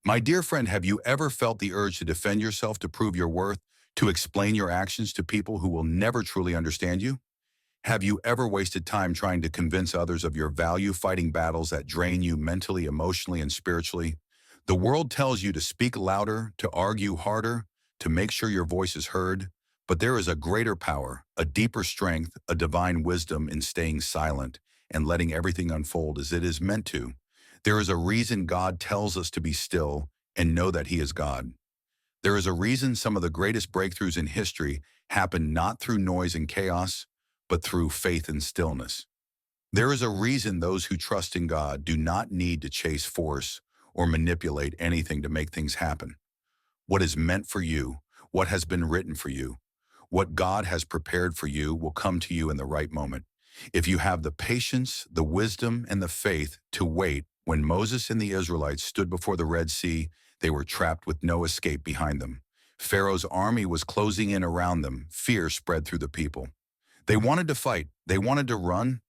My dear friend, have you ever felt the urge to defend yourself, to prove your worth, to explain your actions to people who will never truly understand you? Have you ever wasted time trying to convince others of your value, fighting battles that drain you mentally, emotionally, and spiritually? The world tells you to speak louder, to argue harder, to make sure your voice is heard, but there is a greater power, a deeper strength, a divine wisdom in staying silent and letting everything unfold as it is meant to. There is a reason God tells us to be still and know that He is God. There is a reason some of the greatest breakthroughs in history happen not through noise and chaos, but through faith and stillness. There is a reason those who trust in God do not need to chase force or manipulate anything to make things happen. What is meant for you, what has been written for you, what God has prepared for you will come to you in the right moment. If you have the patience, the wisdom, and the faith to wait. When Moses and the Israelites stood before the Red Sea, they were trapped with no escape behind them. Pharaoh's army was closing in around them. Fear spread through the people. They wanted to fight. They wanted to run.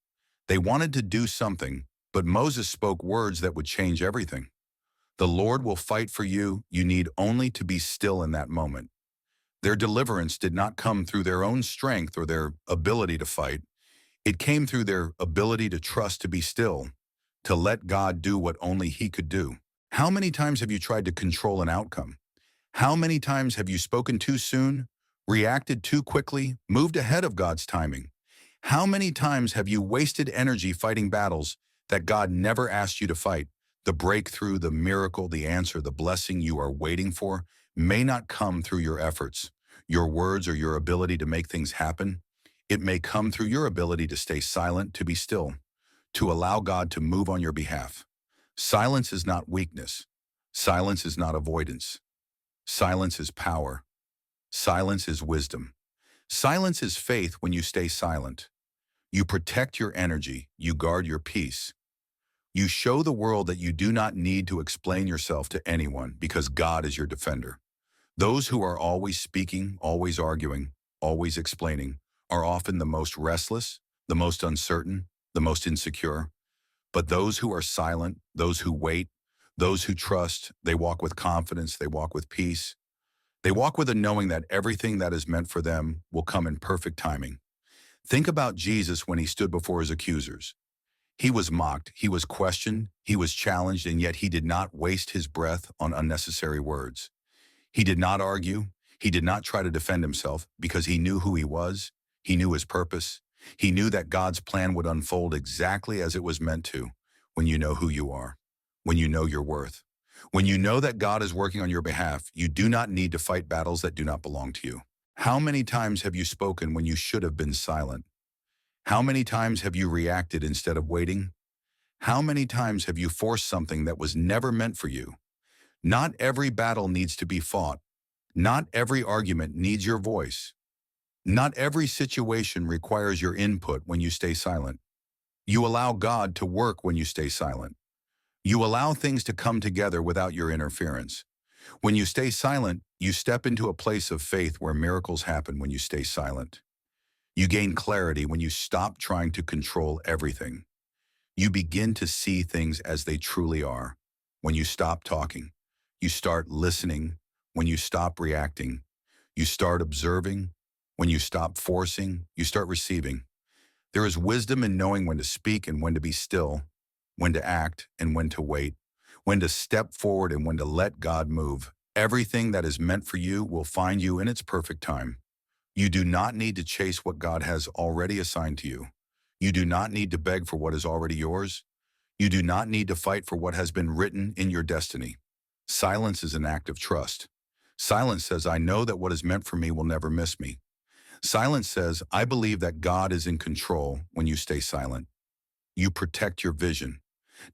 They wanted to do something, but Moses spoke words that would change everything. The Lord will fight for you. You need only to be still in that moment. Their deliverance did not come through their own strength or their ability to fight. It came through their ability to trust, to be still, to let God do what only He could do. How many times have you tried to control an outcome? How many times have you spoken too soon, reacted too quickly, moved ahead of God's timing? How many times have you wasted energy fighting battles that God never asked you to fight? The breakthrough, the miracle, the answer, the blessing you are waiting for may not come through your efforts, your words, or your ability to make things happen. It may come through your ability to stay silent, to be still, to allow God to move on your behalf. Silence is not weakness. Silence is not avoidance. Silence is power. Silence is wisdom. Silence is faith. When you stay silent, you protect your energy, you guard your peace. You show the world that you do not need to explain yourself to anyone because God is your defender. Those who are always speaking, always arguing, always explaining, are often the most restless, the most uncertain, the most insecure. But those who are silent, those who wait, those who trust, they walk with confidence, they walk with peace. They walk with a knowing that everything that is meant for them will come in perfect timing. Think about Jesus when He stood before His accusers. He was mocked, He was questioned, He was challenged, and yet He did not waste His breath on unnecessary words. He did not argue. He did not try to defend Himself because He knew who He was. He knew His purpose. He knew that God's plan would unfold exactly as it was meant to. When you know who you are, when you know your worth, when you know that God is working on your behalf, you do not need to fight battles that do not belong to you. How many times have you spoken when you should have been silent? How many times have you reacted instead of waiting? How many times have you forced something that was never meant for you? Not every battle needs to be fought. Not every argument needs your voice. Not every situation requires your input when you stay silent. You allow God to work when you stay silent. You allow things to come together without your interference. When you stay silent, you step into a place of faith where miracles happen when you stay silent. You gain clarity when you stop trying to control everything. You begin to see things as they truly are. When you stop talking, you start listening. When you stop reacting, you start observing. When you stop forcing, you start receiving. There is wisdom in knowing when to speak and when to be still, when to act and when to wait, when to step forward and when to let God move. Everything that is meant for you will find you in its perfect time. You do not need to chase what God has already assigned to you. You do not need to beg for what is already yours. You do not need to fight for what has been written in your destiny. Silence is an act of trust. Silence says, I know that what is meant for me will never miss me. Silence says, I believe that God is in control. When you stay silent, you protect your vision.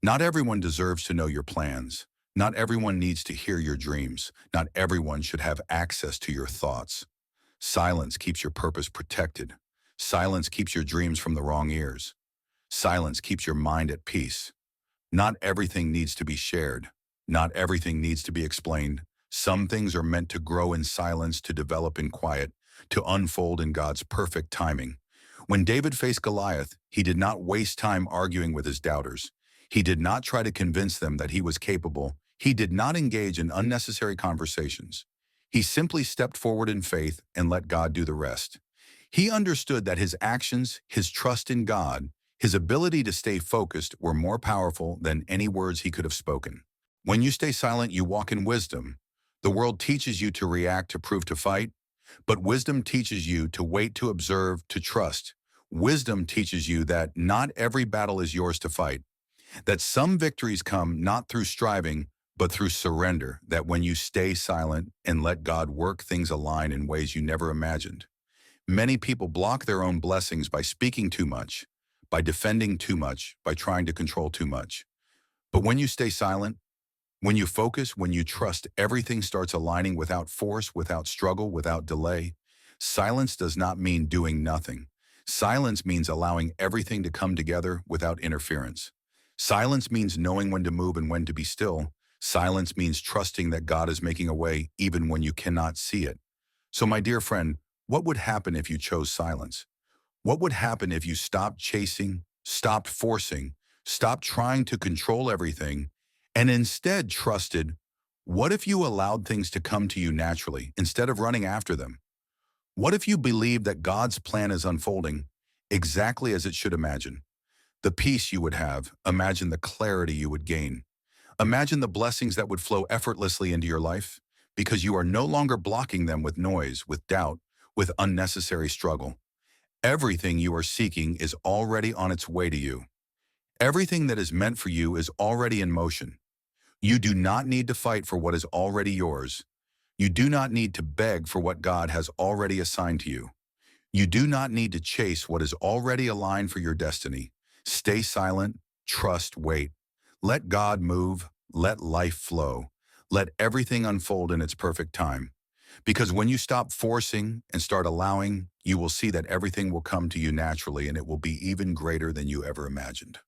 Not everyone deserves to know your plans. Not everyone needs to hear your dreams. Not everyone should have access to your thoughts. Silence keeps your purpose protected. Silence keeps your dreams from the wrong ears. Silence keeps your mind at peace. Not everything needs to be shared. Not everything needs to be explained. Some things are meant to grow in silence, to develop in quiet, to unfold in God's perfect timing. When David faced Goliath, he did not waste time arguing with his doubters. He did not try to convince them that he was capable. He did not engage in unnecessary conversations. He simply stepped forward in faith and let God do the rest. He understood that his actions, his trust in God, his ability to stay focused were more powerful than any words he could have spoken. When you stay silent, you walk in wisdom. The world teaches you to react, to prove, to fight, but wisdom teaches you to wait, to observe, to trust. Wisdom teaches you that not every battle is yours to fight, that some victories come not through striving, but through surrender, that when you stay silent and let God work, things align in ways you never imagined. Many people block their own blessings by speaking too much, by defending too much, by trying to control too much. But when you stay silent, when you focus, when you trust, everything starts aligning without force, without struggle, without delay. Silence does not mean doing nothing. Silence means allowing everything to come together without interference. Silence means knowing when to move and when to be still. Silence means trusting that God is making a way even when you cannot see it. So, my dear friend, what would happen if you chose silence? What would happen if you stopped chasing, stopped forcing, stopped trying to control everything, and instead trusted? What if you allowed things to come to you naturally instead of running after them? What if you believed that God's plan is unfolding exactly as it should? Imagine the peace you would have. Imagine the clarity you would gain. Imagine the blessings that would flow effortlessly into your life because you are no longer blocking them with noise, with doubt, with unnecessary struggle. Everything you are seeking is already on its way to you. Everything that is meant for you is already in motion. You do not need to fight for what is already yours. You do not need to beg for what God has already assigned to you. You do not need to chase what is already aligned for your destiny. Stay silent, trust, wait. Let God move, let life flow. Let everything unfold in its perfect time. Because when you stop forcing and start allowing, you will see that everything will come to you naturally and it will be even greater than you ever imagined.